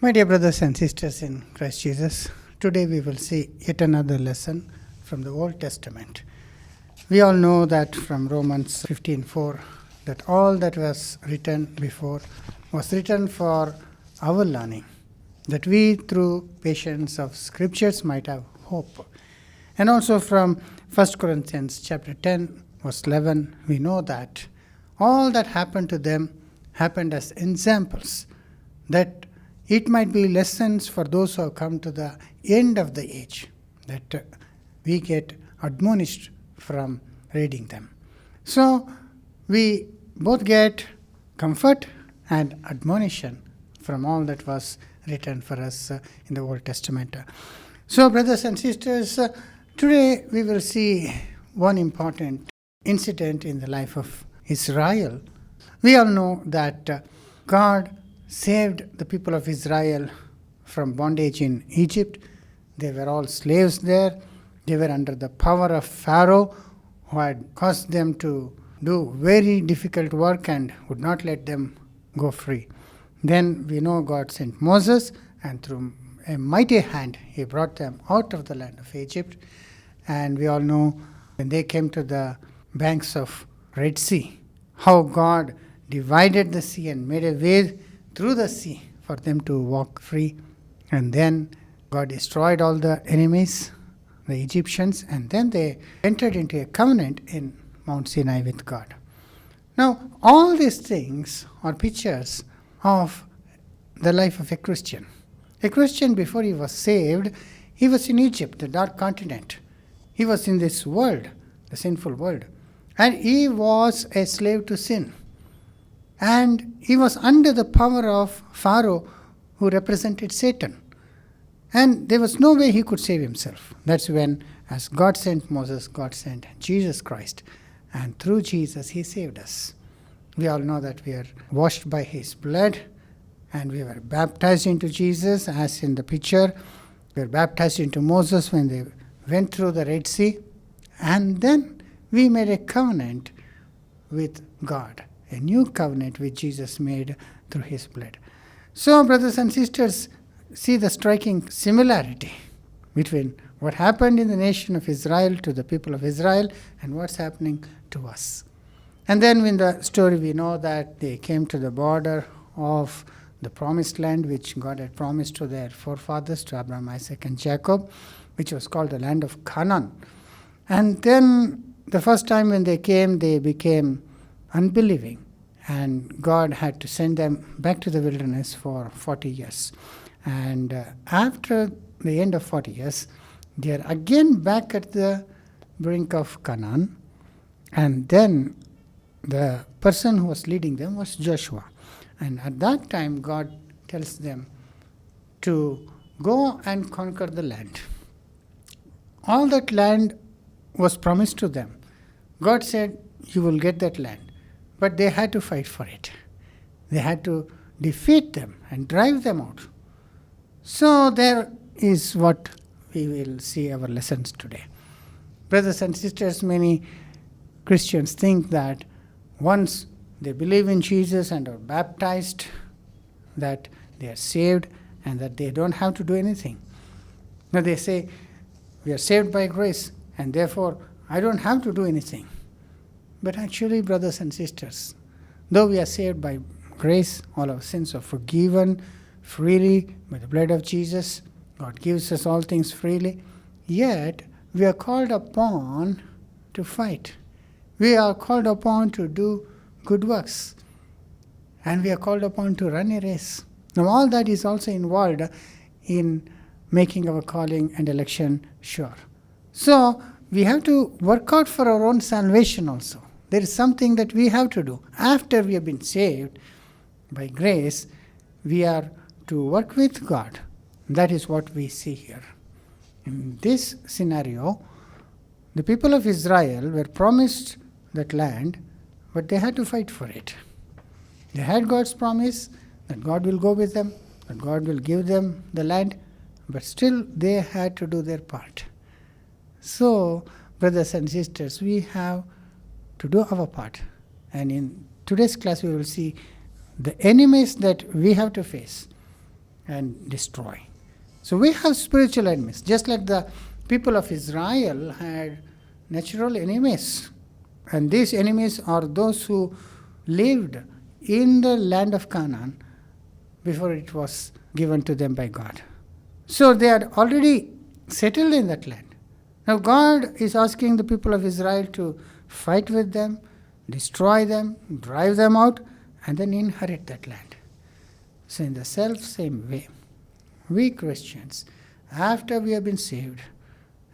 My dear brothers and sisters in Christ Jesus, today we will see yet another lesson from the Old Testament. We all know that from Romans 15:4 that all that was written before was written for our learning, that we through patience of scriptures might have hope. And also from 1 Corinthians chapter 10 verse 11, we know that all that happened to them happened as examples, that it might be lessons for those who have come to the end of the age, that we get admonished from reading them. So we both get comfort and admonition from all that was written for us in the Old Testament. So brothers and sisters, today we will see one important incident in the life of Israel. We all know that God saved the people of Israel from bondage in Egypt. They were all slaves there. They were under the power of Pharaoh, who had caused them to do very difficult work and would not let them go free. Then we know God sent Moses, and through a mighty hand he brought them out of the land of Egypt. And we all know when they came to the banks of Red Sea, how God divided the sea and made a way through the sea for them to walk free. And then God destroyed all the enemies, the Egyptians, and then they entered into a covenant in Mount Sinai with God. Now, all these things are pictures of the life of a Christian. A Christian, before he was saved, he was in Egypt, the dark continent. He was in this world, the sinful world. And he was a slave to sin. And he was under the power of Pharaoh, who represented Satan. And there was no way he could save himself. That's when, as God sent Moses, God sent Jesus Christ. And through Jesus, he saved us. We all know that we are washed by his blood, and we were baptized into Jesus, as in the picture. We were baptized into Moses when they went through the Red Sea. And then we made a covenant with God, a new covenant which Jesus made through his blood. So, brothers and sisters, see the striking similarity between what happened in the nation of Israel to the people of Israel and what's happening to us. And then in the story we know that they came to the border of the promised land which God had promised to their forefathers, to Abraham, Isaac, and Jacob, which was called the land of Canaan. And then the first time when they came, they became unbelieving, and God had to send them back to the wilderness for 40 years. And after the end of 40 years, they are again back at the brink of Canaan. And then the person who was leading them was Joshua. And at that time, God tells them to go and conquer the land. All that land was promised to them. God said, you will get that land. But they had to fight for it. They had to defeat them and drive them out. So there is what we will see our lessons today. Brothers and sisters, many Christians think that once they believe in Jesus and are baptized, that they are saved and that they don't have to do anything. Now they say, we are saved by grace and therefore I don't have to do anything. But actually, brothers and sisters, though we are saved by grace, all our sins are forgiven freely by the blood of Jesus. God gives us all things freely. Yet, we are called upon to fight. We are called upon to do good works. And we are called upon to run a race. Now, all that is also involved in making our calling and election sure. So, we have to work out for our own salvation also. There is something that we have to do. After we have been saved by grace, we are to work with God. That is what we see here. In this scenario, the people of Israel were promised that land, but they had to fight for it. They had God's promise that God will go with them, that God will give them the land, but still they had to do their part. So, brothers and sisters, we have to do our part. And in today's class, we will see the enemies that we have to face. and destroy. So we have spiritual enemies. Just like the people of Israel had natural enemies. And these enemies are those who lived in the land of Canaan before it was given to them by God. So they had already settled in that land. Now God is asking the people of Israel to fight with them, destroy them, drive them out, and then inherit that land. So in the same way, we Christians, after we have been saved,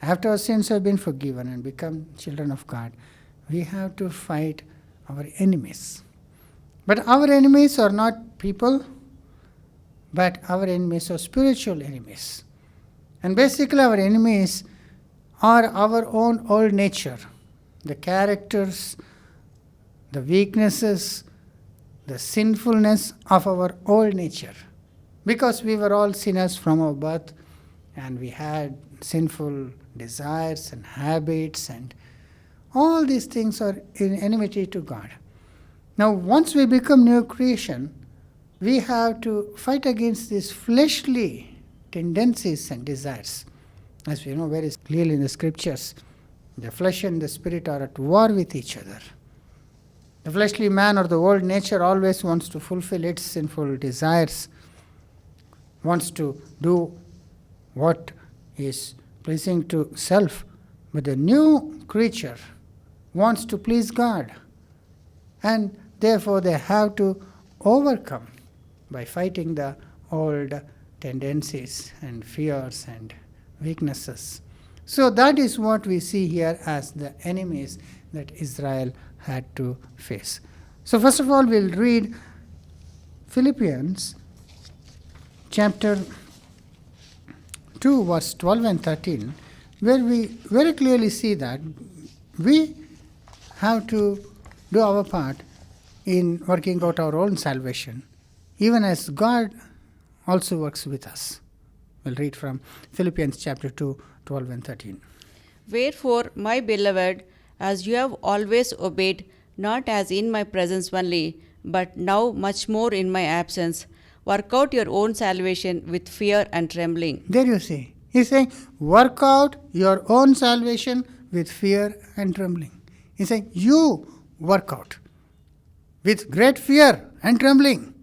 after our sins have been forgiven and become children of God, we have to fight our enemies. But our enemies are not people, but our enemies are spiritual enemies. And basically our enemies are our own old nature, the characters, the weaknesses, the sinfulness of our old nature. Because we were all sinners from our birth, and we had sinful desires and habits, and all these things are in enmity to God. Now, once we become new creation, we have to fight against these fleshly tendencies and desires. As we know very clearly in the scriptures, the flesh and the spirit are at war with each other. The fleshly man or the old nature always wants to fulfill its sinful desires, wants to do what is pleasing to self. But the new creature wants to please God. And therefore they have to overcome by fighting the old tendencies and fears and weaknesses. So that is what we see here as the enemies that Israel had to face. So first of all, we'll read Philippians Chapter 2, verse 12 and 13, where we very clearly see that we have to do our part in working out our own salvation, even as God also works with us. We'll read from Philippians Chapter 2, 12 and 13. Wherefore, my beloved, as you have always obeyed, not as in my presence only, but now much more in my absence, work out your own salvation with fear and trembling. There you see. He's saying, work out your own salvation with fear and trembling. He's saying, you work out with great fear and trembling.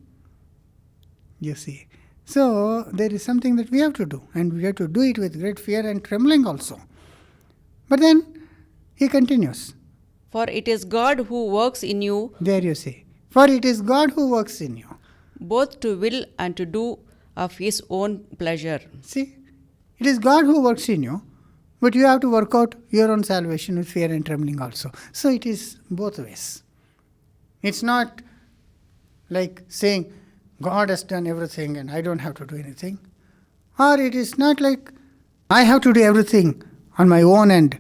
You see. So, there is something that we have to do, and we have to do it with great fear and trembling also. But then, he continues. For it is God who works in you. There you see. For it is God who works in you. Both to will and to do of his own pleasure. See, it is God who works in you, but you have to work out your own salvation with fear and trembling also. So it is both ways. It's not like saying, God has done everything and I don't have to do anything. Or it is not like, I have to do everything on my own and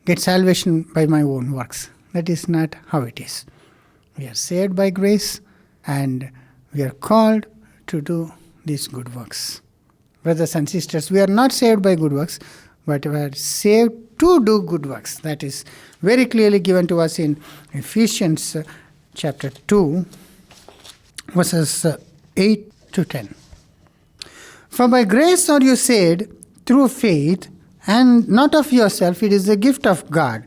get salvation by my own works. That is not how it is. We are saved by grace, and we are called to do these good works. Brothers and sisters, we are not saved by good works, but we are saved to do good works. That is very clearly given to us in Ephesians chapter 2, verses 8 to 10. For by grace are you saved through faith, and not of yourself, it is the gift of God.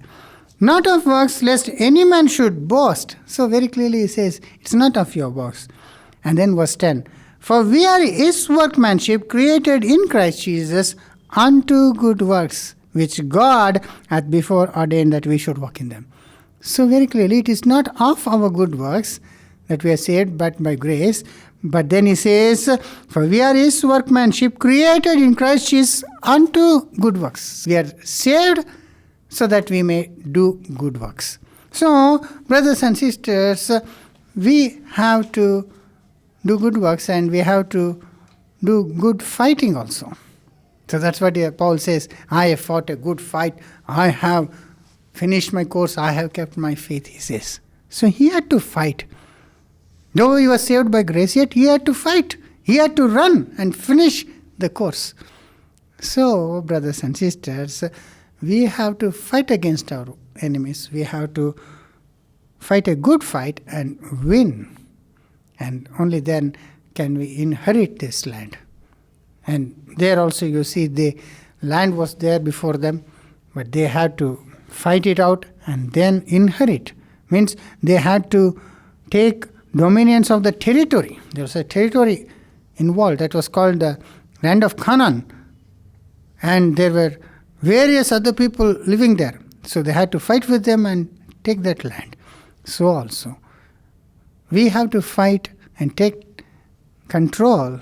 Not of works, lest any man should boast. So very clearly he says, it's not of your works. And then verse 10, for we are his workmanship, created in Christ Jesus unto good works, which God hath before ordained that we should walk in them. So very clearly it is not of our good works that we are saved, but by grace. But then he says, for we are his workmanship, created in Christ Jesus unto good works. We are saved so that we may do good works. So, brothers and sisters, we have to do good works, and we have to do good fighting also. So that's what Paul says, I have fought a good fight, I have finished my course, I have kept my faith, he says. So he had to fight. Though he was saved by grace, yet he had to fight. He had to run and finish the course. So, brothers and sisters, we have to fight against our enemies. We have to fight a good fight and win. And only then can we inherit this land. And there also you see the land was there before them, but they had to fight it out and then inherit. Means they had to take dominions of the territory. There was a territory involved that was called the land of Canaan. And there were various other people living there. So they had to fight with them and take that land. So also, we have to fight and take control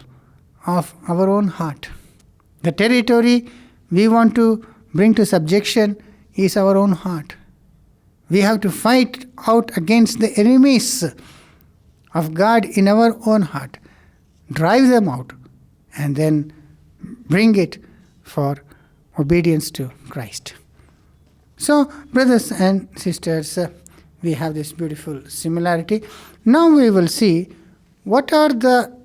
of our own heart. The territory we want to bring to subjection is our own heart. We have to fight out against the enemies of God in our own heart. Drive them out and then bring it for obedience to Christ. So, brothers and sisters, we have this beautiful similarity. Now we will see what are the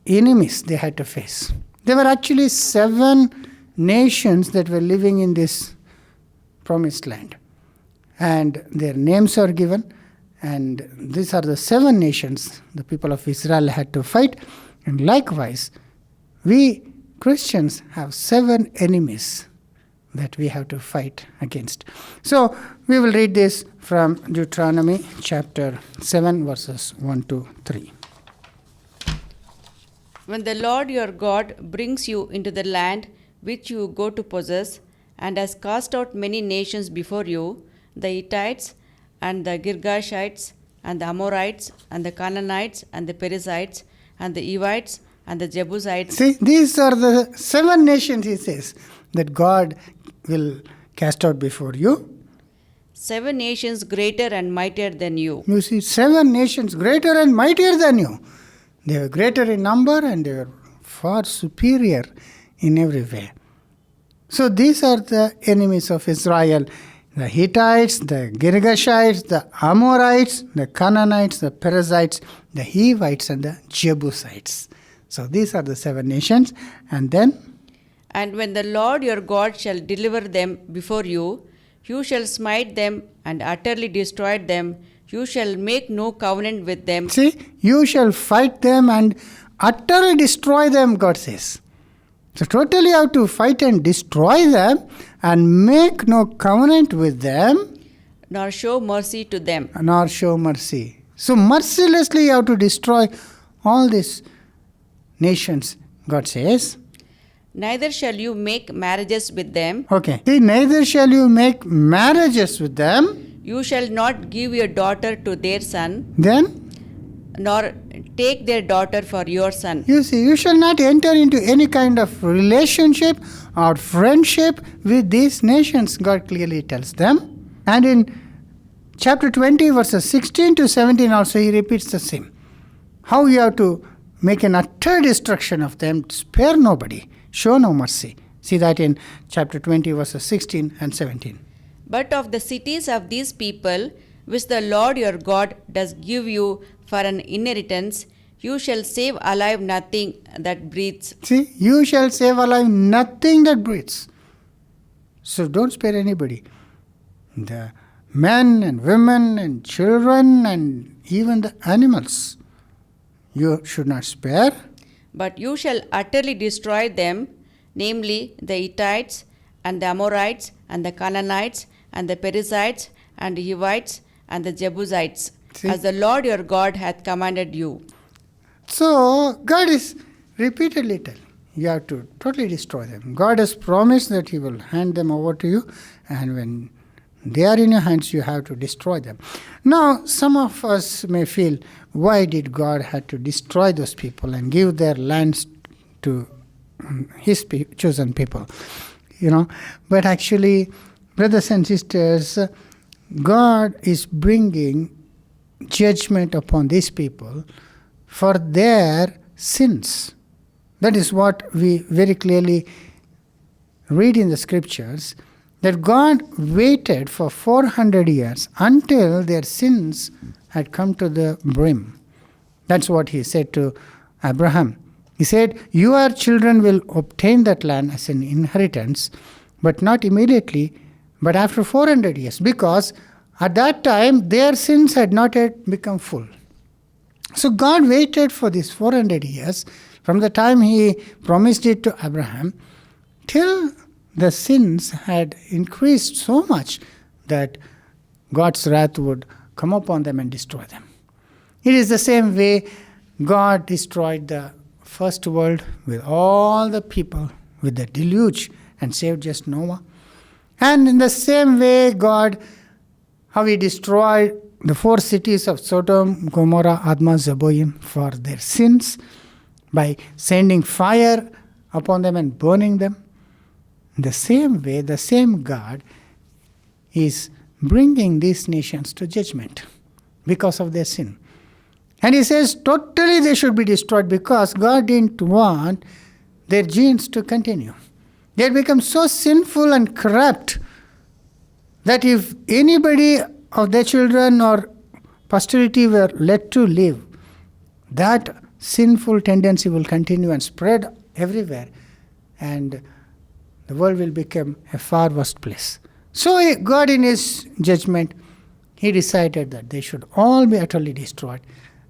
enemies they had to face. There were actually 7 nations that were living in this promised land. And their names are given. And these are the 7 nations the people of Israel had to fight. And likewise, we Christians have 7 enemies that we have to fight against. So, we will read this from Deuteronomy chapter 7, verses 1 to 3. When the Lord your God brings you into the land which you go to possess, and has cast out many nations before you, the Hittites, and the Gergashites, and the Amorites, and the Canaanites, and the Parasites, and the Hewitts, and the Jebusites. See, these are the 7 nations, he says, that God will cast out before you. 7 nations greater and mightier than you. You see, 7 nations greater and mightier than you. They were greater in number and they were far superior in every way. So these are the enemies of Israel. The Hittites, the Gergashites, the Amorites, the Canaanites, the Parasites, the Hewitts, and the Jebusites. So these are the 7 nations. And then, and when the Lord your God shall deliver them before you, you shall smite them and utterly destroy them. You shall make no covenant with them. See, you shall fight them and utterly destroy them, God says. So totally you have to fight and destroy them and make no covenant with them. Nor show mercy to them. Nor show mercy. So mercilessly you have to destroy all these nations, God says. Neither shall you make marriages with them. Okay. See, neither shall you make marriages with them. You shall not give your daughter to their son. Then? Nor take their daughter for your son. You see, you shall not enter into any kind of relationship or friendship with these nations, God clearly tells them. And in chapter 20, verses 16 to 17 also, he repeats the same. How you have to make an utter destruction of them, spare nobody, show no mercy. See that in chapter 20, verses 16 and 17. But of the cities of these people, which the Lord your God does give you for an inheritance, you shall save alive nothing that breathes. See, you shall save alive nothing that breathes. So don't spare anybody. The men and women and children and even the animals, you should not spare. But you shall utterly destroy them, namely the Hittites, and the Amorites, and the Canaanites, and the Parasites, and the Hewitts, and the Jebusites, as the Lord your God hath commanded you. So, God is repeatedly telling, you have to totally destroy them. God has promised that He will hand them over to you, and when they are in your hands, you have to destroy them. Now, some of us may feel, why did God have to destroy those people and give their lands to His chosen people? But actually, brothers and sisters, God is bringing judgment upon these people for their sins. That is what we very clearly read in the scriptures, that God waited for 400 years until their sins had come to the brim. That's what He said to Abraham. He said, your children will obtain that land as an inheritance, but not immediately, but after 400 years, because at that time their sins had not yet become full. So God waited for these 400 years from the time he promised it to Abraham till the sins had increased so much that God's wrath would come upon them and destroy them. It is the same way God destroyed the first world with all the people with the deluge and saved just Noah. And in the same way, God, how he destroyed the 4 cities of Sodom, Gomorrah, Admah, Zeboim for their sins by sending fire upon them and burning them. In the same way, the same God is bringing these nations to judgment because of their sin. And he says totally they should be destroyed because God didn't want their genes to continue. They had become so sinful and corrupt that if anybody of their children or posterity were let to live, that sinful tendency will continue and spread everywhere, and the world will become a far worse place. So God in his judgment, he decided that they should all be utterly destroyed,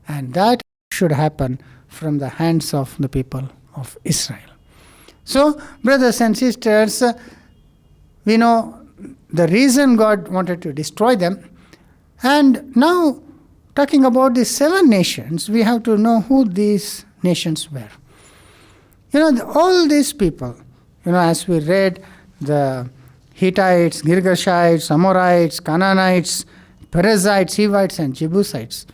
and that should happen from the hands of the people of Israel. So, brothers and sisters, we know the reason God wanted to destroy them. And now, talking about the 7 nations, we have to know who these nations were. All these people, as we read, the Hittites, Gergashites, Amorites, Canaanites, Parasites, Hewitts, and Jebusites,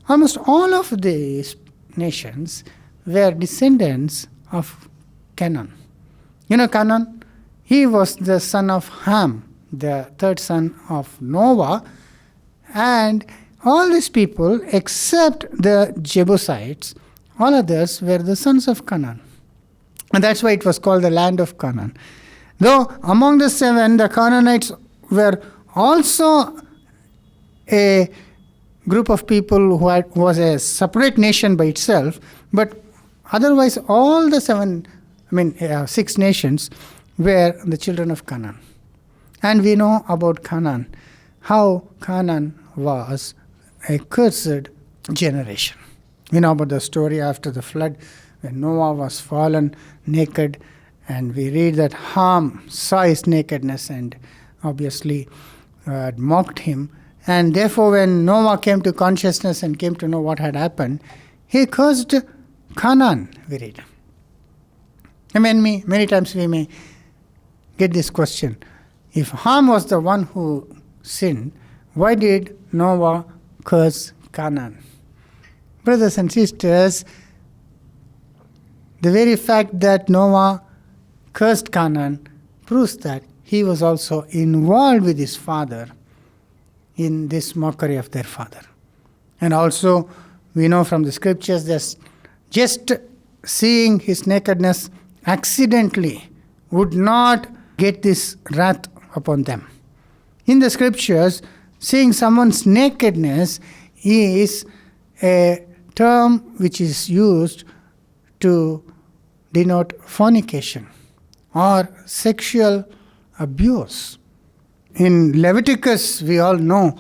almost all of these nations were descendants of Canaan. Canaan, he was the son of Ham, the 3rd son of Noah, and all these people, except the Jebusites, all others were the sons of Canaan. And that's why it was called the land of Canaan. Though among the 7, the Canaanites were also a group of people who was a separate nation by itself, but otherwise all the 6 nations were the children of Canaan. And we know about Canaan, how Canaan was a cursed generation. We know about the story after the flood, when Noah was fallen naked, and we read that Ham saw his nakedness and obviously mocked him. And therefore, when Noah came to consciousness and came to know what had happened, he cursed Canaan, we read. Many times we may get this question. If Ham was the one who sinned, why did Noah curse Canaan? Brothers and sisters, the very fact that Noah cursed Canaan proves that he was also involved with his father in this mockery of their father. And also, we know from the scriptures that just seeing his nakedness accidentally would not get this wrath upon them. In the scriptures, seeing someone's nakedness is a term which is used to denote fornication or sexual abuse. In Leviticus, we all know,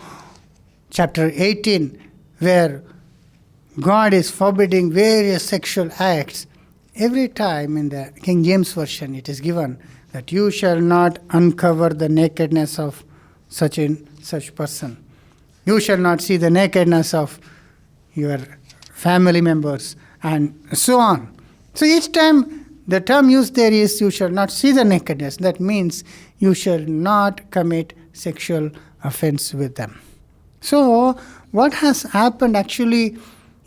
chapter 18, where God is forbidding various sexual acts. Every time in the King James Version it is given that you shall not uncover the nakedness of such person. You shall not see the nakedness of your family members, and so on. So each time the term used there is you shall not see the nakedness. That means you shall not commit sexual offense with them. So what has happened actually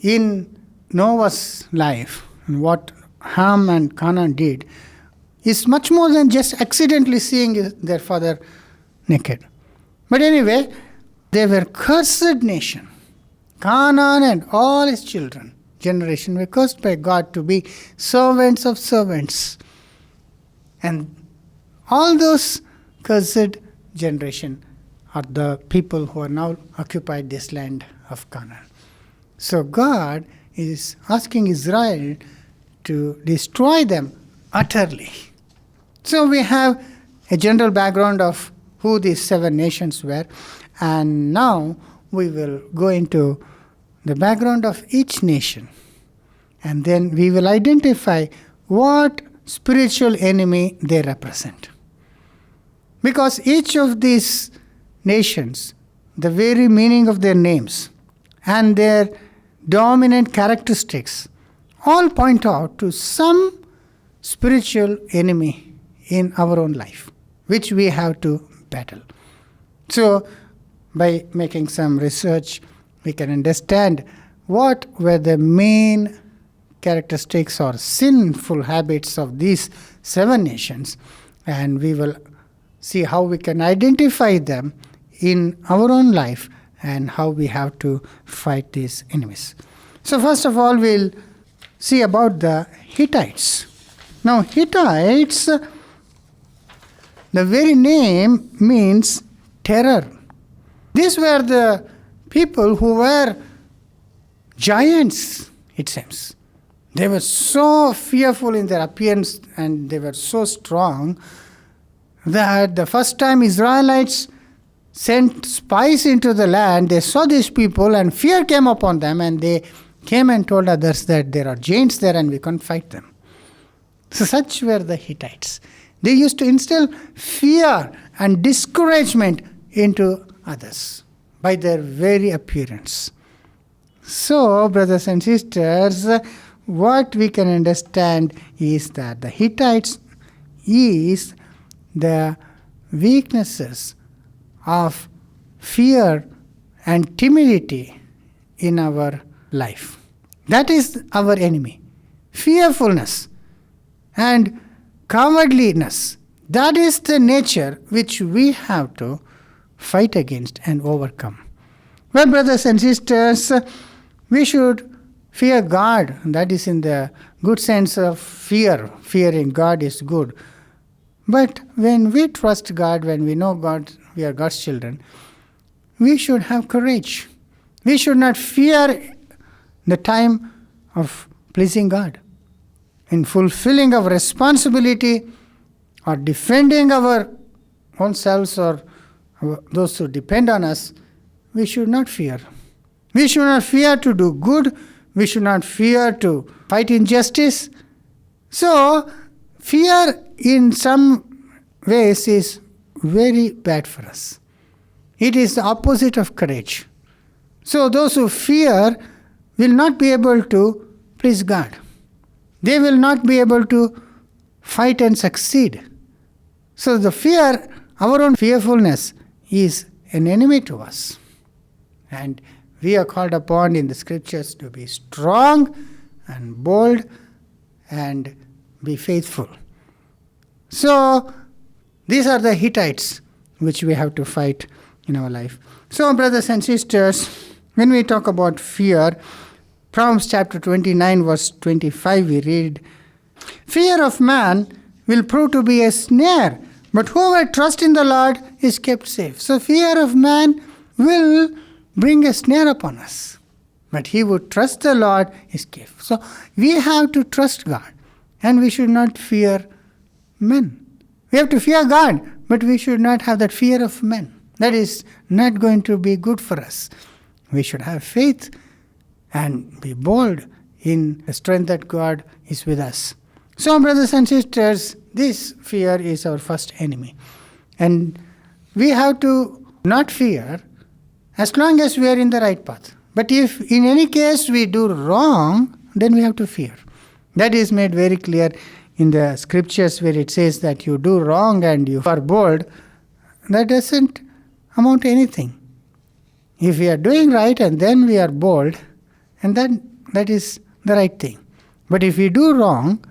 in Noah's life, and what Ham and Canaan did, is much more than just accidentally seeing their father naked. But anyway, they were cursed nation. Canaan and all his children, generation, were cursed by God to be servants of servants. And all those cursed generation are the people who are now occupied this land of Canaan. So God is asking Israel to destroy them utterly. So we have a general background of who these 7 nations were, and now we will go into the background of each nation. And then we will identify what spiritual enemy they represent. Because each of these nations, the very meaning of their names and their dominant characteristics all point out to some spiritual enemy in our own life, which we have to battle. So, by making some research, we can understand what were the main characteristics or sinful habits of these 7 nations, and we will see how we can identify them in our own life and how we have to fight these enemies. So first of all, we'll see about the Hittites. Now, Hittites, the very name means terror. These were the people who were giants, it seems. They were so fearful in their appearance and they were so strong that the first time Israelites sent spies into the land, they saw these people and fear came upon them, and they came and told others that there are giants there and we can't fight them. So such were the Hittites. They used to instill fear and discouragement into others by their very appearance. So, brothers and sisters, what we can understand is that the Hittites is the weaknesses of fear and timidity in our life. That is our enemy. Fearfulness and cowardliness. That is the nature which we have to fight against and overcome. Well, brothers and sisters, we should fear God. That is in the good sense of fear. Fearing God is good. But when we trust God, when we know God, we are God's children, we should have courage. We should not fear the time of pleasing God. In fulfilling our responsibility or defending our own selves or those who depend on us, we should not fear. We should not fear to do good. We should not fear to fight injustice. So, fear in some ways is very bad for us. It is the opposite of courage. So those who fear will not be able to please God. They will not be able to fight and succeed. So the fear, our own fearfulness, is an enemy to us. And we are called upon in the scriptures to be strong and bold and be faithful. So these are the Hittites which we have to fight in our life. So, brothers and sisters, when we talk about fear, Proverbs chapter 29 verse 25 we read, "Fear of man will prove to be a snare, but whoever trusts in the Lord is kept safe." So fear of man will bring a snare upon us, but he who trusts the Lord is safe. So we have to trust God, and we should not fear men. We have to fear God, but we should not have that fear of men. That is not going to be good for us. We should have faith and be bold in the strength that God is with us. So, brothers and sisters, this fear is our first enemy. And we have to not fear as long as we are in the right path. But if in any case we do wrong, then we have to fear. That is made very clear in the scriptures where it says that you do wrong and you are bold. That doesn't amount to anything. If we are doing right and then we are bold, and then that is the right thing. But if we do wrong,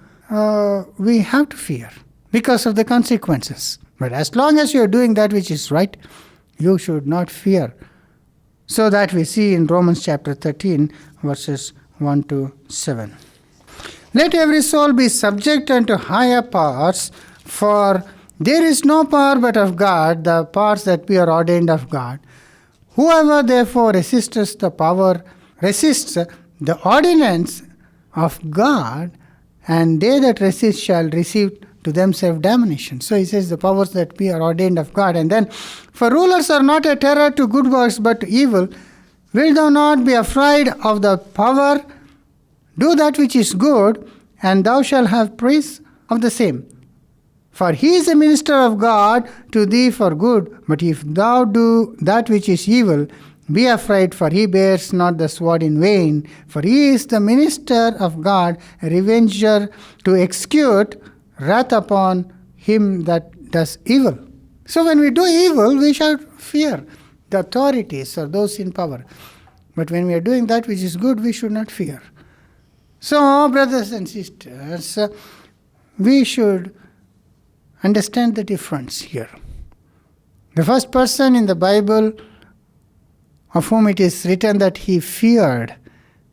we have to fear because of the consequences. But as long as you are doing that which is right, you should not fear. So that we see in Romans chapter 13, verses 1 to 7. "Let every soul be subject unto higher powers, for there is no power but of God, the powers that be are ordained of God. Whoever therefore resists the ordinance of God, and they that resist shall receive to themselves damnation." So he says the powers that be are ordained of God. And then, "For rulers are not a terror to good works, but to evil. Wilt thou not be afraid of the power? Do that which is good, and thou shalt have praise of the same. For he is a minister of God to thee for good. But if thou do that which is evil, be afraid, for he bears not the sword in vain. For he is the minister of God, a revenger to execute wrath upon him that does evil. So when we do evil, we shall fear the authorities or those in power. But when we are doing that which is good, we should not fear. So, brothers and sisters, we should understand the difference here. The first person in the Bible of whom it is written that he feared,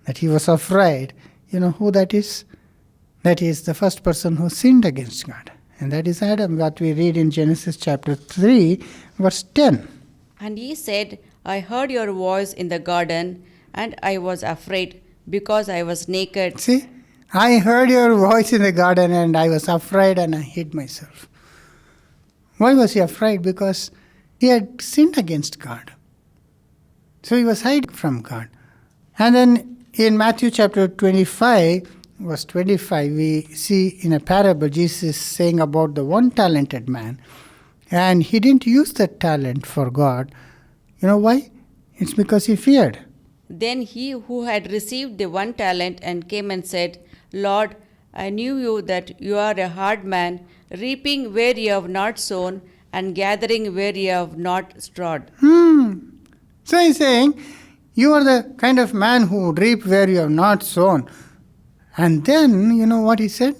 that he was afraid, you know who that is? That is the first person who sinned against God. And that is Adam, what we read in Genesis chapter 3, verse 10. And he said, I heard your voice in the garden, and I was afraid, because I was naked. See, I heard your voice in the garden, and I was afraid, and I hid myself. Why was he afraid? Because he had sinned against God. So he was hiding from God. And then in Matthew chapter 25, verse 25, we see in a parable Jesus saying about the one-talented man. And he didn't use that talent for God. You know why? It's because he feared. Then he who had received the 1 talent and came and said, Lord, I knew you that you are a hard man, reaping where you have not sown, and gathering where you have not strawed. So he's saying, you are the kind of man who would reap where you have not sown. And then, you know what he said?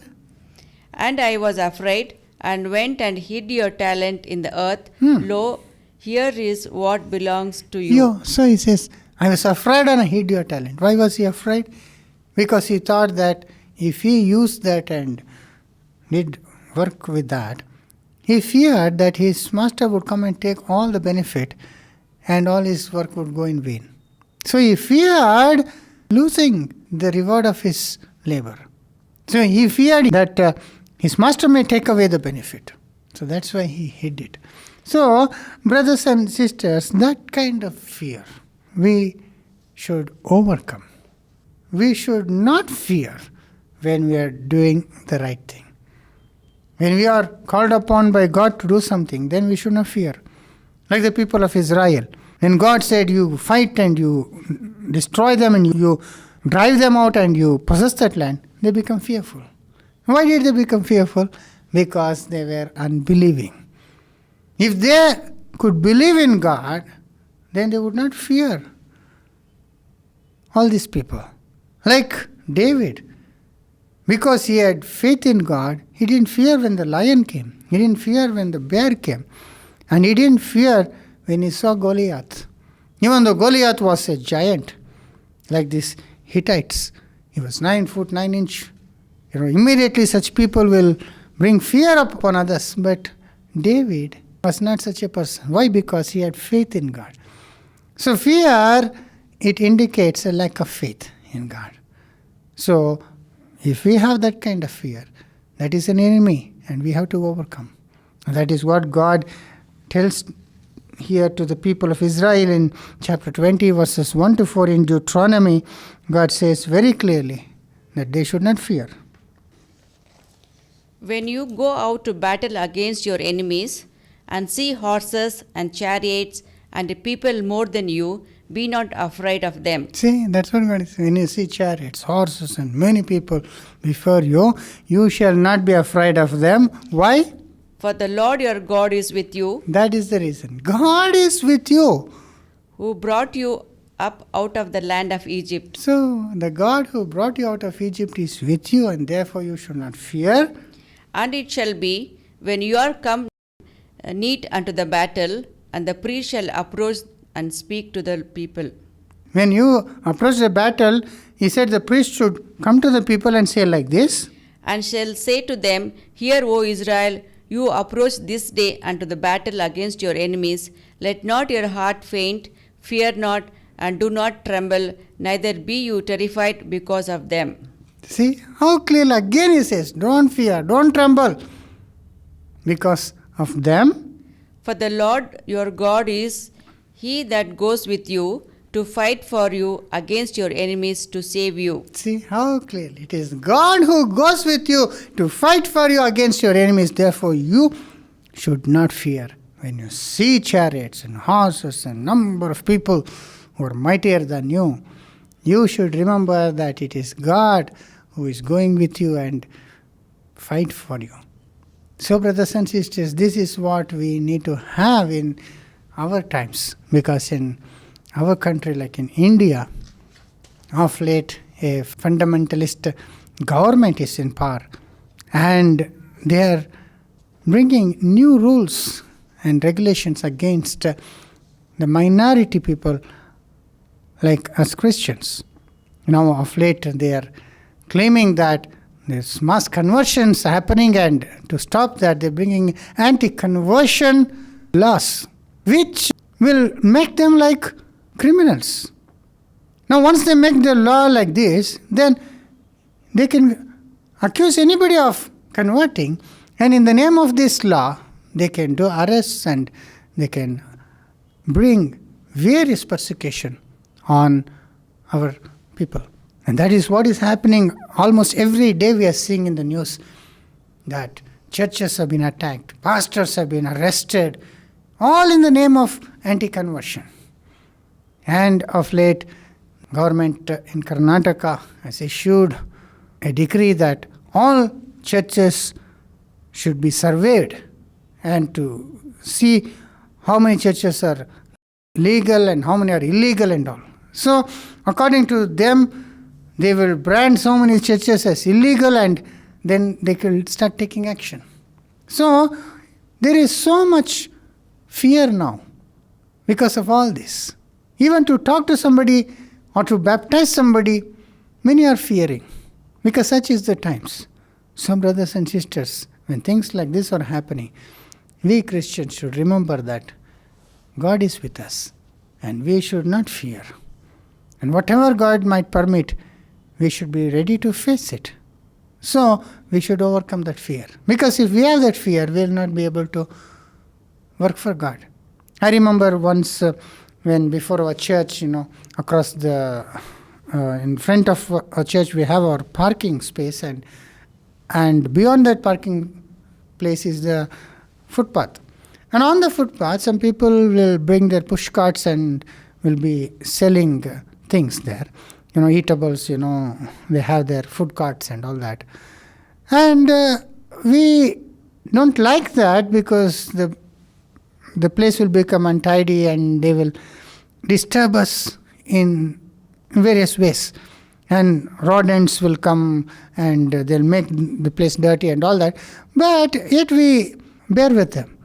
And I was afraid, and went and hid your talent in the earth. Lo, here is what belongs to you. So he says, I was afraid and I hid your talent. Why was he afraid? Because he thought that if he used that and did work with that, he feared that his master would come and take all the benefit and all his work would go in vain. So he feared losing the reward of his labor. So he feared that his master may take away the benefit. So that's why he hid it. So, brothers and sisters, that kind of fear we should overcome. We should not fear when we are doing the right thing. When we are called upon by God to do something, then we should not fear. Like the people of Israel. When God said you fight and you destroy them and you drive them out and you possess that land, they become fearful. Why did they become fearful? Because they were unbelieving. If they could believe in God, then they would not fear all these people. Like David, because he had faith in God, he didn't fear when the lion came. He didn't fear when the bear came. And he didn't fear when he saw Goliath. Even though Goliath was a giant, like these Hittites. He was 9 foot 9 inch. Immediately such people will bring fear upon others. But David was not such a person. Why? Because he had faith in God. So fear, it indicates a lack of faith in God. So if we have that kind of fear, that is an enemy and we have to overcome. And that is what God tells here to the people of Israel in chapter 20 verses 1 to 4 in Deuteronomy. God says very clearly that they should not fear. When you go out to battle against your enemies, and see horses and chariots and people more than you, be not afraid of them. See, that's what God is saying. When you see chariots, horses, and many people before you, you shall not be afraid of them. Why? For the Lord your God is with you. That is the reason. God is with you. Who brought you up out of the land of Egypt. So, the God who brought you out of Egypt is with you, and therefore you should not fear. And it shall be, when you are come neat unto the battle, and the priest shall approach and speak to the people. When you approach the battle, he said the priest should come to the people and say like this. And shall say to them, Hear, O Israel, you approach this day unto the battle against your enemies. Let not your heart faint, fear not, and do not tremble, neither be you terrified because of them. See how clearly again he says, don't fear, don't tremble because of them. For the Lord your God is he that goes with you to fight for you against your enemies to save you. See how clearly it is God who goes with you to fight for you against your enemies. Therefore, you should not fear when you see chariots and horses and number of people who are mightier than you. You should remember that it is God who is going with you and fight for you. So, brothers and sisters, this is what we need to have in our times, because in our country, like in India, of late a fundamentalist government is in power, and they are bringing new rules and regulations against the minority people like us Christians. Now of late they are claiming that there's mass conversions happening, and to stop that they're bringing anti-conversion laws which will make them like criminals. Now once they make the law like this, then they can accuse anybody of converting, and in the name of this law they can do arrests and they can bring various persecution on our people. And that is what is happening almost every day. We are seeing in the news that churches have been attacked, pastors have been arrested, all in the name of anti-conversion. And of late, government in Karnataka has issued a decree that all churches should be surveyed and to see how many churches are legal and how many are illegal and all. So, according to them, they will brand so many churches as illegal, and then they will start taking action. So, there is so much fear now because of all this. Even to talk to somebody or to baptize somebody, many are fearing, because such is the times. So, brothers and sisters, when things like this are happening, we Christians should remember that God is with us and we should not fear. And whatever God might permit, we should be ready to face it. So, we should overcome that fear. Because if we have that fear, we will not be able to work for God. I remember once when before our church, across the, in front of our church, we have our parking space, and beyond that parking place is the footpath. And on the footpath, some people will bring their push carts and will be selling things there. Eatables, they have their food carts and all that. And we don't like that, because the place will become untidy and they will disturb us in various ways. And rodents will come and they'll make the place dirty and all that. But yet we bear with them.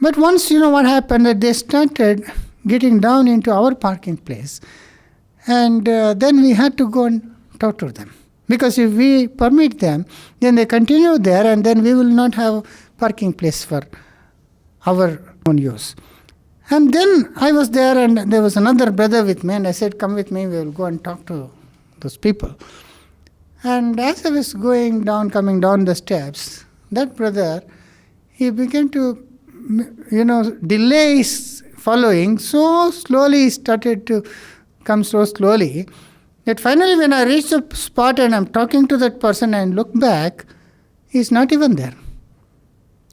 But once, what happened, that they started getting down into our parking place. And then we had to go and talk to them. Because if we permit them, then they continue there, and then we will not have parking place for our own use. And then I was there, and there was another brother with me, and I said, come with me, we will go and talk to those people. And as I was coming down the steps, that brother, he began to, delay his following. So slowly he started to come so slowly that finally when I reached the spot and I'm talking to that person and look back, he's not even there.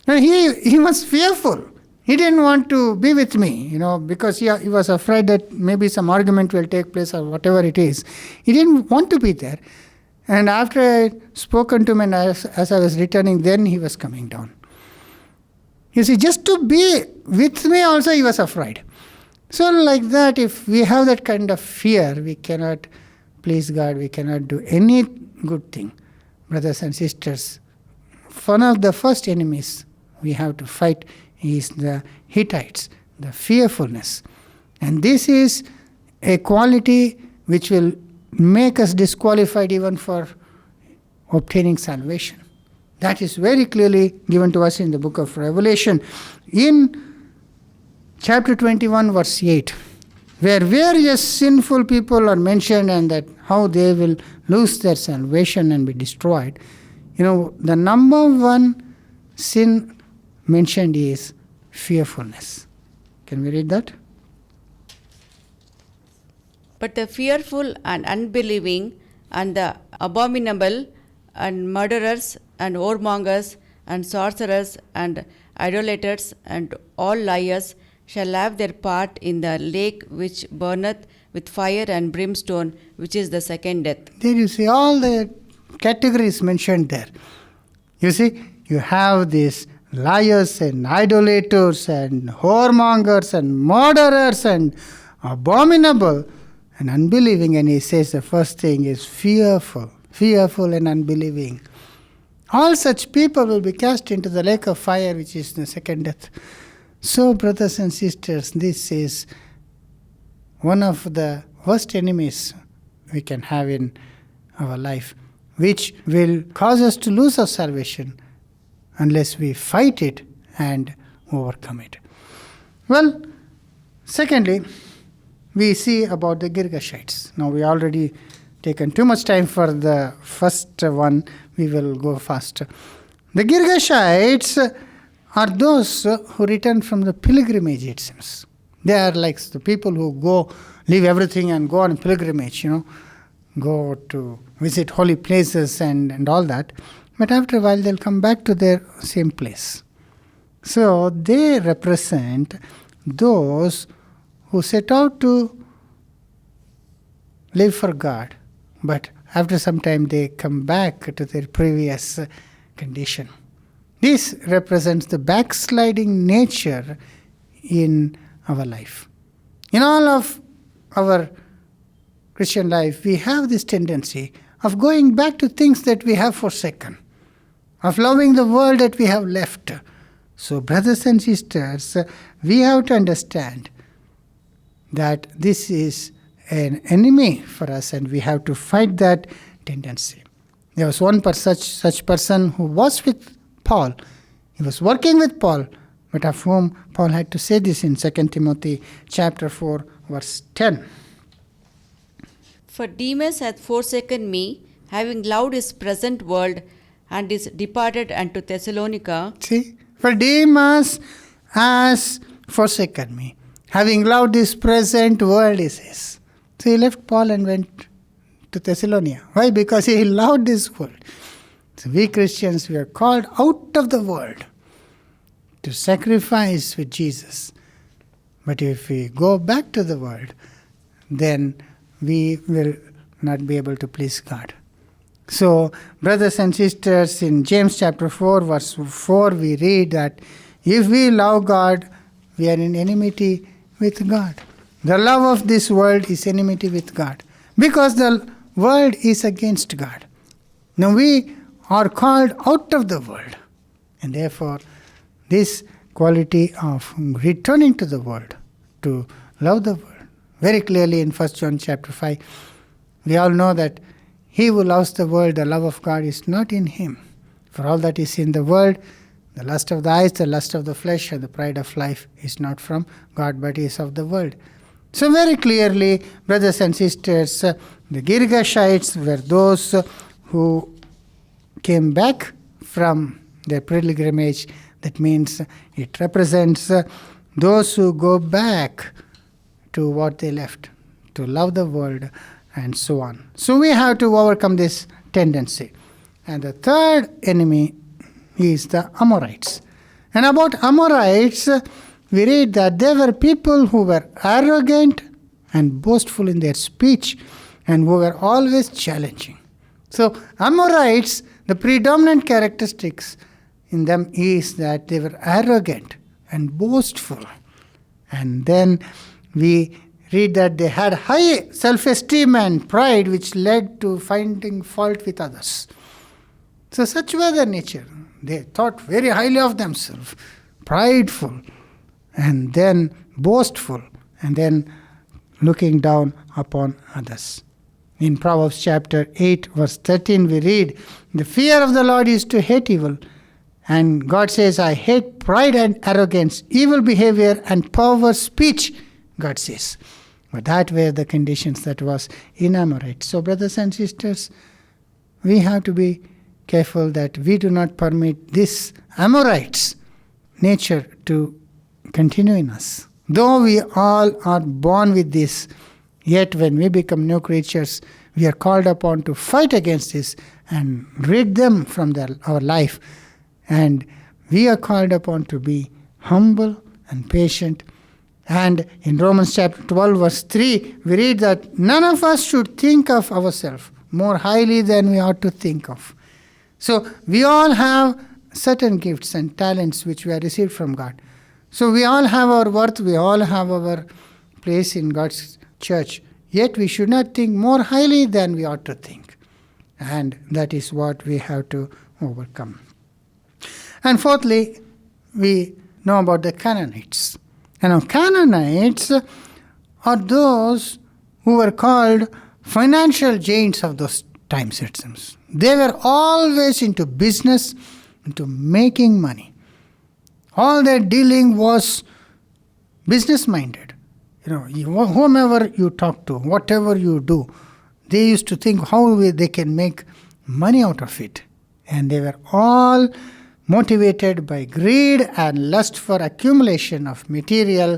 Now he was fearful. He didn't want to be with me, because he was afraid that maybe some argument will take place or whatever it is. He didn't want to be there. And after I had spoken to him and as I was returning, then he was coming down. You see, just to be with me also he was afraid. So like that, if we have that kind of fear, we cannot please God, we cannot do any good thing. Brothers and sisters, one of the first enemies we have to fight is the Hittites, the fearfulness. And this is a quality which will make us disqualified even for obtaining salvation. That is very clearly given to us in the book of Revelation. In chapter 21, verse 8, where various sinful people are mentioned and that how they will lose their salvation and be destroyed. The number one sin mentioned is fearfulness. Can we read that? But the fearful and unbelieving, and the abominable, and murderers, and whoremongers, and sorcerers, and idolaters, and all liars shall have their part in the lake which burneth with fire and brimstone, which is the second death. There you see all the categories mentioned there. You see, you have these liars and idolaters and whoremongers and murderers and abominable and unbelieving. And he says the first thing is fearful and unbelieving. All such people will be cast into the lake of fire, which is the second death. So, brothers and sisters, this is one of the worst enemies we can have in our life, which will cause us to lose our salvation unless we fight it and overcome it. Well, secondly, we see about the Gergashites. Now, we already taken too much time for the first one. We will go faster. The Gergashites are those who return from the pilgrimage, it seems. They are like the people who go, leave everything and go on pilgrimage, go to visit holy places and all that. But after a while, they'll come back to their same place. So they represent those who set out to live for God, but after some time they come back to their previous condition. This represents the backsliding nature in our life. In all of our Christian life, we have this tendency of going back to things that we have forsaken, of loving the world that we have left. So, brothers and sisters, we have to understand that this is an enemy for us and we have to fight that tendency. There was one such person who was with Paul. He was working with Paul, but of whom Paul had to say this in 2 Timothy chapter 4, verse 10. For Demas hath forsaken me, having loved his present world, and is departed unto Thessalonica. See, for Demas has forsaken me, having loved this present world, he says. So he left Paul and went to Thessalonica. Why? Because he loved this world. So we Christians, we are called out of the world to sacrifice with Jesus. But if we go back to the world, then we will not be able to please God. So, brothers and sisters, in James chapter 4, verse 4, we read that if we love God, we are in enmity with God. The love of this world is enmity with God, because the world is against God. Now we are called out of the world, and therefore this quality of returning to the world, to love the world. Very clearly in 1 John chapter 5, we all know that he who loves the world, the love of God is not in him. For all that is in the world, the lust of the eyes, the lust of the flesh, and the pride of life is not from God, but is of the world. So very clearly, brothers and sisters, the Gergashites were those who came back from their pilgrimage. That means it represents those who go back to what they left, to love the world, and so on. So we have to overcome this tendency. And the third enemy is the Amorites. And about Amorites, we read that they were people who were arrogant and boastful in their speech and who were always challenging. So Amorites, the predominant characteristics in them is that they were arrogant and boastful. And then we read that they had high self-esteem and pride, which led to finding fault with others. So such were their nature. They thought very highly of themselves, prideful, and then boastful, and then looking down upon others. In Proverbs chapter 8, verse 13, we read, the fear of the Lord is to hate evil. And God says, I hate pride and arrogance, evil behavior and perverse speech, God says. But that were the conditions that was in Amorites. So brothers and sisters, we have to be careful that we do not permit this Amorites nature to continue in us. Though we all are born with this, Yet when we become new creatures, we are called upon to fight against this and rid them from our life. And we are called upon to be humble and patient. And in Romans chapter 12, verse 3, we read that none of us should think of ourselves more highly than we ought to think of. So we all have certain gifts and talents which we have received from God. So we all have our worth, we all have our place in God's church. Yet we should not think more highly than we ought to think. And that is what we have to overcome. And fourthly, we know about the Canaanites. And now Canaanites are those who were called financial giants of those times, it seems. They were always into business, into making money. All their dealing was business-minded. Whomever you talk to, whatever you do, they used to think how they can make money out of it. And they were all motivated by greed and lust for accumulation of material,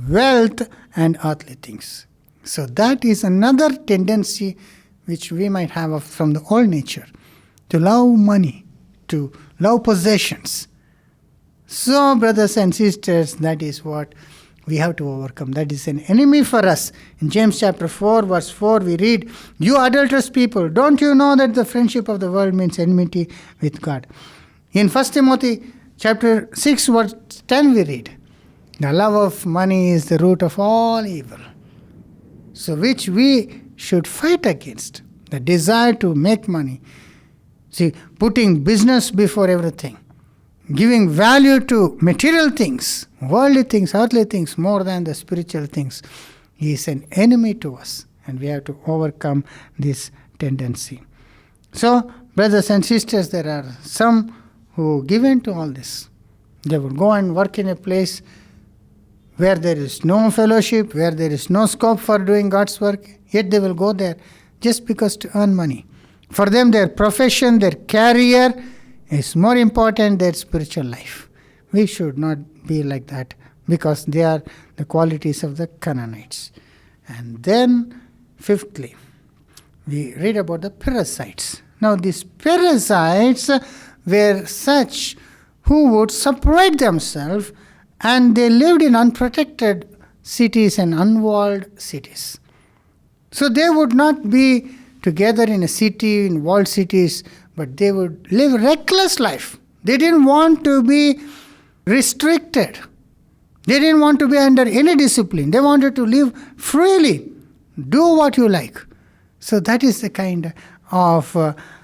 wealth, and earthly things. So that is another tendency which we might have from the old nature, to love money, to love possessions. So, brothers and sisters, that is what we have to overcome. That is an enemy for us. In James chapter 4, verse 4, we read, "You adulterous people, don't you know that the friendship of the world means enmity with God?" In 1 Timothy chapter 6, verse 10, we read, "The love of money is the root of all evil." So which we should fight against, the desire to make money. See, putting business before everything, giving value to material things, worldly things, earthly things, more than the spiritual things, is an enemy to us. And we have to overcome this tendency. So, brothers and sisters, there are some who give in to all this. They would go and work in a place where there is no fellowship, where there is no scope for doing God's work, yet they will go there just because to earn money. For them, their profession, their career is more important than spiritual life. We should not be like that, because they are the qualities of the Canaanites. And then, fifthly, we read about the Parasites. Now, these Parasites were such who would separate themselves, and they lived in unprotected cities and unwalled cities. So they would not be together in a city, in walled cities, but they would live reckless life. They didn't want to be restricted. They didn't want to be under any discipline. They wanted to live freely. Do what you like. So that is the kind of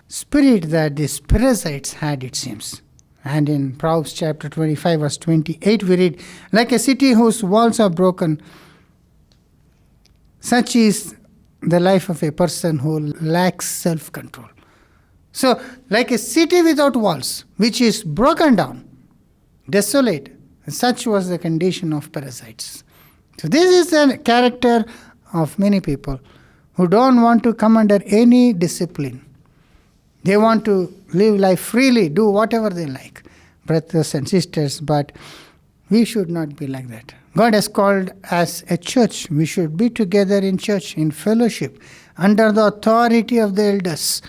spirit that these Parasites had, it seems. And in Proverbs chapter 25, verse 28, we read, "Like a city whose walls are broken, such is the life of a person who lacks self-control." So, like a city without walls, which is broken down, desolate, such was the condition of Parasites. So this is the character of many people who don't want to come under any discipline. They want to live life freely, do whatever they like, brothers and sisters, but we should not be like that. God has called us a church. We should be together in church, in fellowship, under the authority of the elders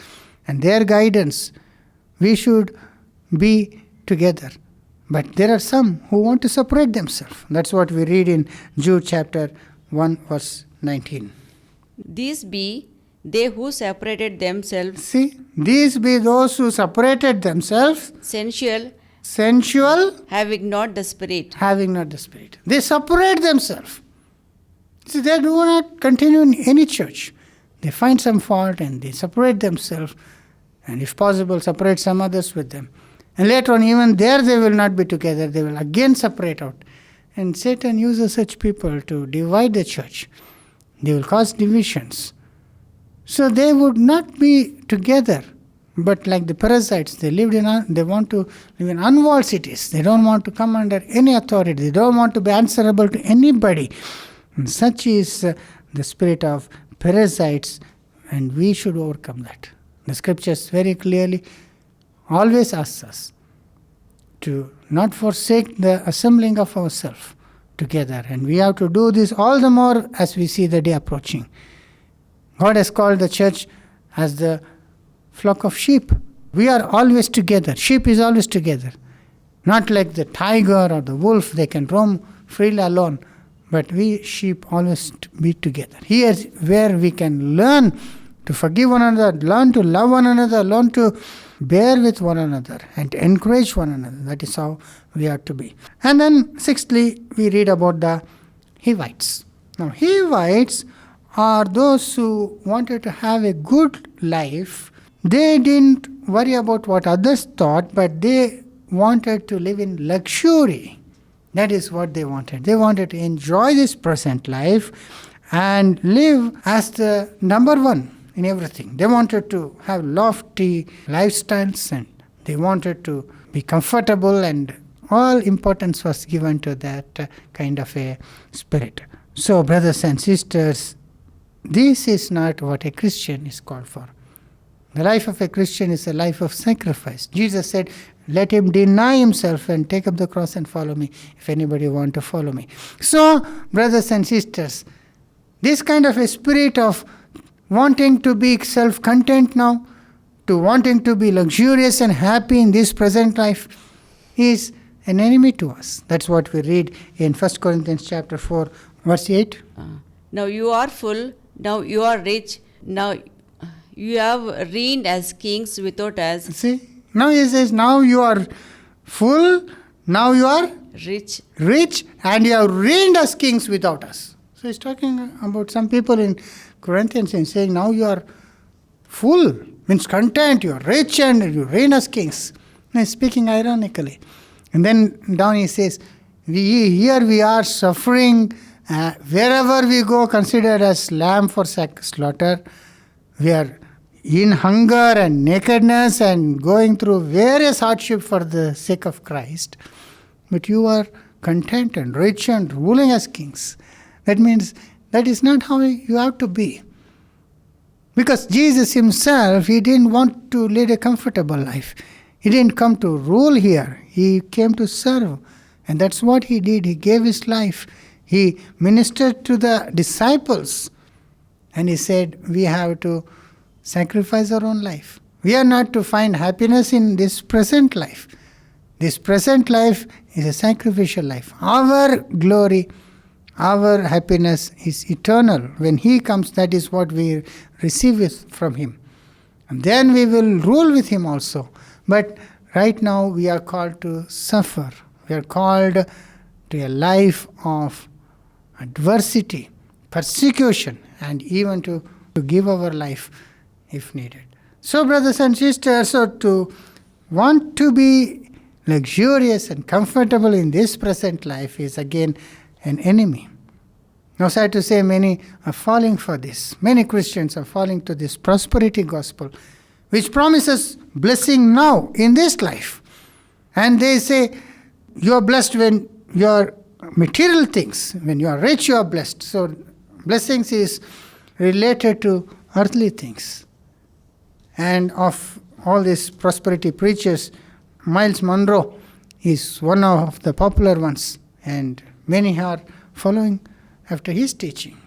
and their guidance. We should be together. But there are some who want to separate themselves. That's what we read in Jude chapter 1, verse 19. These be they who separated themselves, See, these be those who separated themselves, sensual, having not the Spirit. They separate themselves. See, they do not continue in any church. They find some fault and they separate themselves, and if possible, separate some others with them. And later on, even there they will not be together. They will again separate out. And Satan uses such people to divide the church. They will cause divisions. So they would not be together. But like the Parasites, they want to live in unwalled cities. They don't want to come under any authority. They don't want to be answerable to anybody. And such is the spirit of Parasites, and we should overcome that. The scriptures very clearly always asks us to not forsake the assembling of ourselves, together. And we have to do this all the more as we see the day approaching. God has called the church as the flock of sheep. We are always together. Sheep is always together. Not like the tiger or the wolf, they can roam freely alone. But we sheep always be together. Here's where we can learn to forgive one another, learn to love one another, learn to bear with one another and to encourage one another. That is how we are to be. And then sixthly, we read about the Hewitts. Now, Hewitts are those who wanted to have a good life. They didn't worry about what others thought, but they wanted to live in luxury. That is what they wanted. They wanted to enjoy this present life and live as the number one in everything. They wanted to have lofty lifestyles and they wanted to be comfortable, and all importance was given to that kind of a spirit. So, brothers and sisters, this is not what a Christian is called for. The life of a Christian is a life of sacrifice. Jesus said, let him deny himself and take up the cross and follow me, if anybody want to follow me. So, brothers and sisters, this kind of a spirit of wanting to be self-content now, to wanting to be luxurious and happy in this present life is an enemy to us. That's what we read in 1 Corinthians Chapter 4, verse 8. Now you are full, now you are rich, now you have reigned as kings without us. See, now he says, now you are full, now you are Rich. and you have reigned as kings without us. So he's talking about some people in Corinthians and saying, now you are full, means content, you are rich and you reign as kings. And he's speaking ironically. And then down he says, here we are suffering, wherever we go considered as lamb for slaughter. We are in hunger and nakedness and going through various hardship for the sake of Christ. But you are content and rich and ruling as kings. That means that is not how you have to be. Because Jesus himself, he didn't want to lead a comfortable life. He didn't come to rule here. He came to serve. And that's what he did. He gave his life. He ministered to the disciples. And he said, we have to sacrifice our own life. We are not to find happiness in this present life. This present life is a sacrificial life. Our glory, our happiness is eternal. When he comes, that is what we receive from him. And then we will rule with him also. But right now we are called to suffer. We are called to a life of adversity, persecution, and even to give our life if needed. So, brothers and sisters, so to want to be luxurious and comfortable in this present life is again an enemy. Now, sad to say, many are falling for this. Many Christians are falling to this prosperity gospel, which promises blessing now in this life. And they say, you are blessed when you are material things. When you are rich, you are blessed. So, blessings is related to earthly things. And of all these prosperity preachers, Miles Monroe is one of the popular ones, and many are following after his teaching.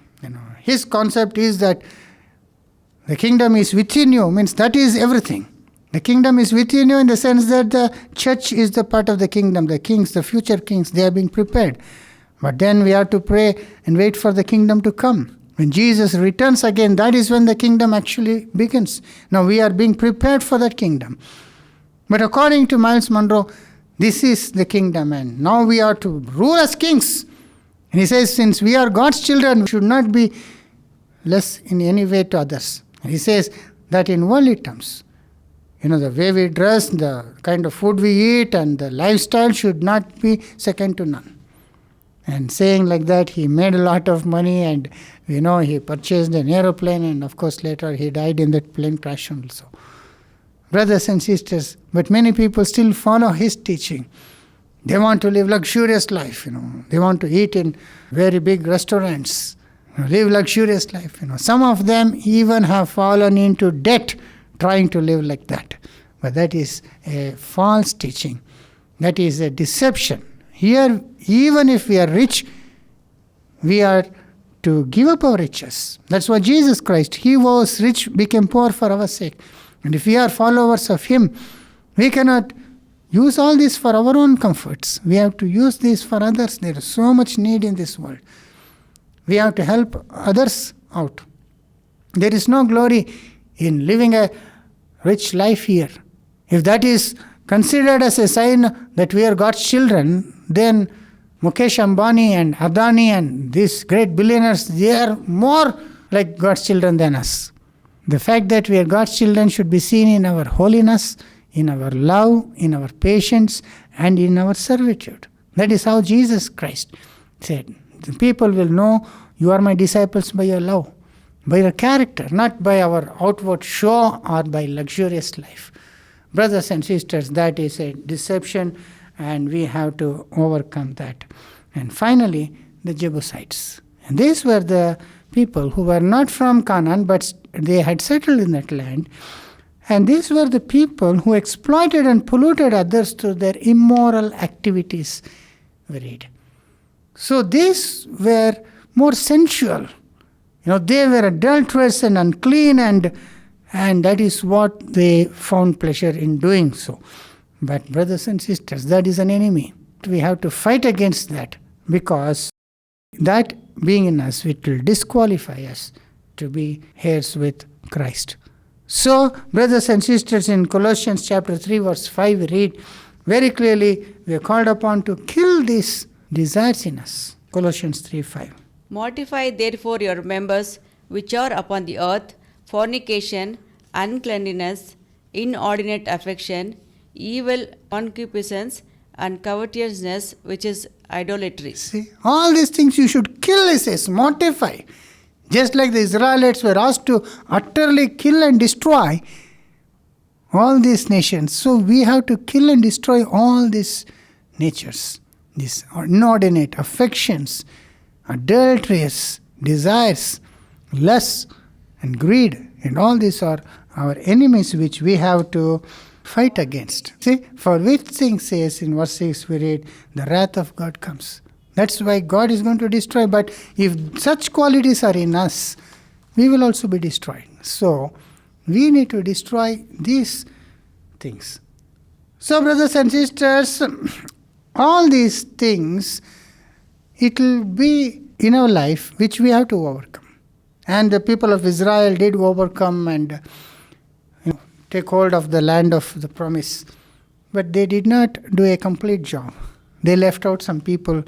His concept is that the kingdom is within you, means that is everything. The kingdom is within you in the sense that the church is the part of the kingdom. The kings, the future kings, they are being prepared. But then we have to pray and wait for the kingdom to come. When Jesus returns again, that is when the kingdom actually begins. Now we are being prepared for that kingdom. But according to Miles Monroe, this is the kingdom, and now we are to rule as kings. And he says, since we are God's children, we should not be less in any way to others. And he says that in worldly terms, the way we dress, the kind of food we eat, and the lifestyle should not be second to none. And saying like that, he made a lot of money, and he purchased an aeroplane, and of course later he died in that plane crash also. Brothers and sisters, but many people still follow his teaching. They want to live luxurious life, They want to eat in very big restaurants, live luxurious life, Some of them even have fallen into debt trying to live like that. But that is a false teaching. That is a deception. Here, even if we are rich, we are to give up our riches. That's why Jesus Christ, He was rich, became poor for our sake. And if we are followers of Him, we cannot use all this for our own comforts. We have to use this for others. There is so much need in this world. We have to help others out. There is no glory in living a rich life here. If that is considered as a sign that we are God's children, then Mukesh Ambani and Adani and these great billionaires, they are more like God's children than us. The fact that we are God's children should be seen in our holiness, in our love, in our patience, and in our servitude. That is how Jesus Christ said, the people will know you are my disciples by your love, by your character, not by our outward show or by luxurious life. Brothers and sisters, that is a deception, and we have to overcome that. And finally, the Jebusites. And these were the people who were not from Canaan, but they had settled in that land. And these were the people who exploited and polluted others through their immoral activities, we read. So these were more sensual. They were adulterous and unclean, and that is what they found pleasure in doing so. But brothers and sisters, that is an enemy. We have to fight against that, because that being in us, it will disqualify us to be heirs with Christ. So, brothers and sisters, in Colossians chapter 3, verse 5, we read very clearly, we are called upon to kill these desires in us. Colossians 3:5. Mortify therefore your members which are upon the earth, fornication, uncleanness, inordinate affection, evil concupiscence, and covetousness, which is idolatry. See, all these things you should kill, he says, mortify. Just like the Israelites were asked to utterly kill and destroy all these nations. So we have to kill and destroy all these natures, these inordinate affections, adulteries, desires, lust, and greed. And all these are our enemies which we have to fight against. See, for which thing says in verse 6 we read, the wrath of God comes. That's why God is going to destroy. But if such qualities are in us, we will also be destroyed. So, we need to destroy these things. So, brothers and sisters, all these things, it will be in our life which we have to overcome. And the people of Israel did overcome and take hold of the land of the promise. But they did not do a complete job. They left out some people.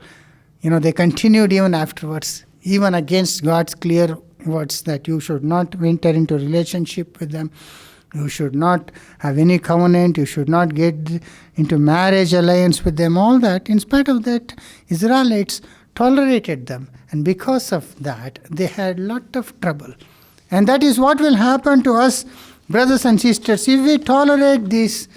They continued even afterwards, even against God's clear words that you should not enter into relationship with them. You should not have any covenant. You should not get into marriage alliance with them. All that. In spite of that, Israelites tolerated them. And because of that, they had a lot of trouble. And that is what will happen to us, brothers and sisters, if we tolerate these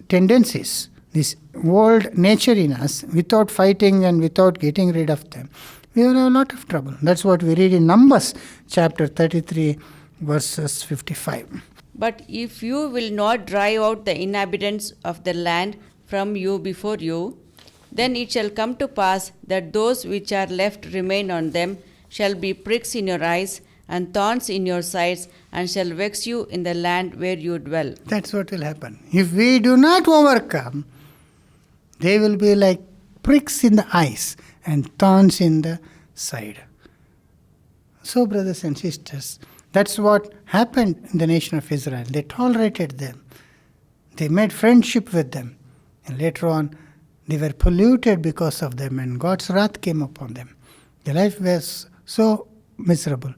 tendencies, this old nature in us, without fighting and without getting rid of them. We will have a lot of trouble. That's what we read in Numbers chapter 33, verses 55. But if you will not drive out the inhabitants of the land from you before you, then it shall come to pass that those which are left remain on them shall be pricks in your eyes and thorns in your sides, and shall vex you in the land where you dwell. That's what will happen. If we do not overcome, they will be like pricks in the eyes and thorns in the side. So, brothers and sisters, that's what happened in the nation of Israel. They tolerated them. They made friendship with them. And later on, they were polluted because of them, and God's wrath came upon them. Their life was so miserable.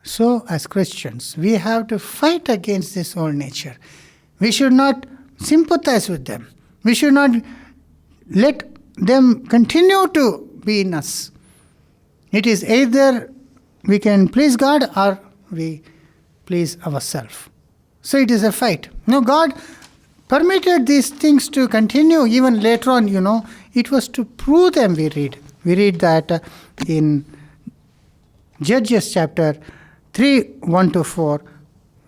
So, as Christians, we have to fight against this old nature. We should not sympathize with them. We should not let them continue to be in us. It is either we can please God or we please ourselves. So it is a fight. God permitted these things to continue even later on, It was to prove them, we read. We read that in Judges chapter 3, 1-4.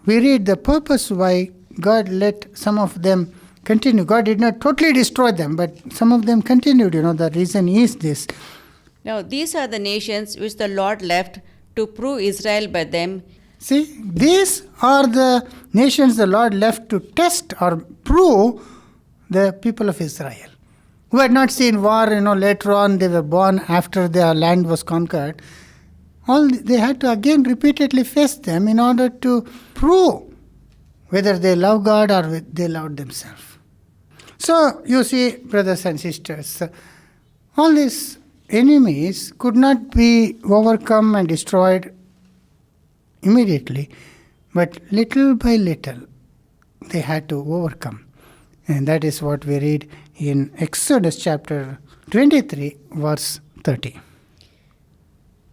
We read the purpose why God let some of them continue. God did not totally destroy them, but some of them continued. The reason is this. Now these are the nations which the Lord left to prove Israel by them. See, these are the nations the Lord left to test or prove the people of Israel, who had not seen war. Later on they were born after their land was conquered. They had to again repeatedly face them in order to prove whether they love God or they loved themselves. So, you see, brothers and sisters, all these enemies could not be overcome and destroyed immediately, but little by little they had to overcome. And that is what we read in Exodus chapter 23, verse 30.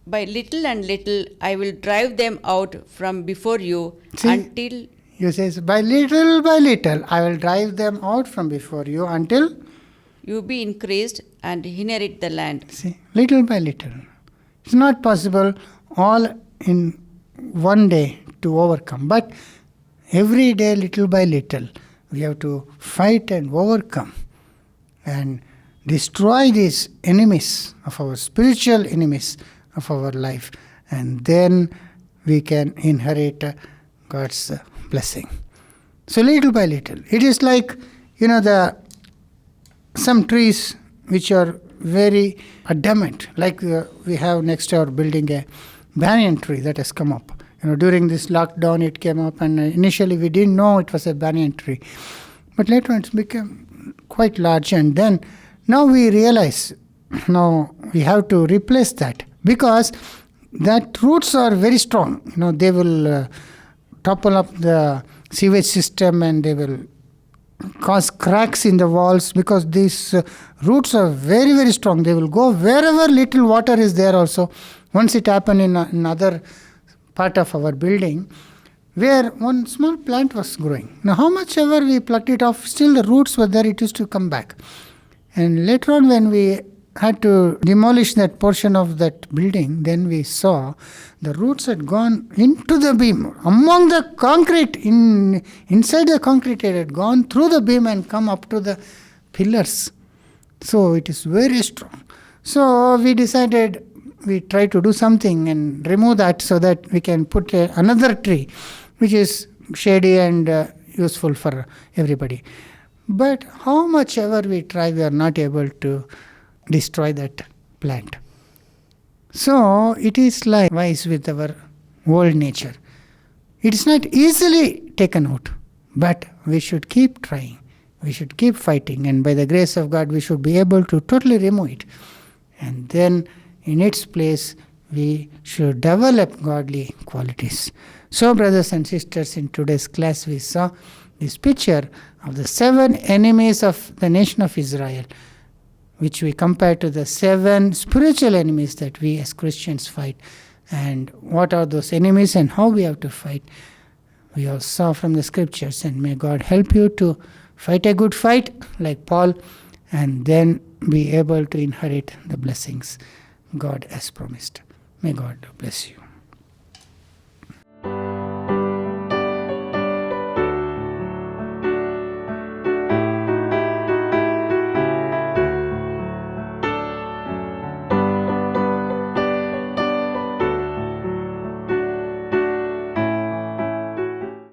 By little and little I will drive them out from before you until... You says, by little I will drive them out from before you until you be increased and inherit the land. See, little by little. It's not possible all in one day to overcome. But every day, little by little, we have to fight and overcome and destroy these enemies of our spiritual enemies of our life. And then we can inherit God's blessing. So little by little. It is like, some trees which are very adamant, like we have next to our building a banyan tree that has come up. During this lockdown it came up, and initially we didn't know it was a banyan tree. But later on it's become quite large, and then now we realize, now we have to replace that, because that roots are very strong. They will topple up the sewage system, and they will cause cracks in the walls, because these roots are very, very strong. They will go wherever little water is there also. Once it happened in another part of our building, where one small plant was growing. Now, how much ever we plucked it off, still the roots were there, it used to come back. And later on, when we had to demolish that portion of that building, then we saw the roots had gone into the beam, among the concrete, inside the concrete, it had gone through the beam and come up to the pillars. So it is very strong. So we decided, we try to do something and remove that so that we can put another tree which is shady and useful for everybody. But how much ever we try, we are not able to destroy that plant. So it is likewise with our old nature. It is not easily taken out, but we should keep trying. We should keep fighting, and by the grace of God we should be able to totally remove it. And then in its place we should develop godly qualities. So, brothers and sisters, in today's class we saw this picture of the 7 enemies of the nation of Israel, which we compare to the 7 spiritual enemies that we as Christians fight. And what are those enemies and how we have to fight, we all saw from the scriptures. And may God help you to fight a good fight like Paul, and then be able to inherit the blessings God has promised. May God bless you.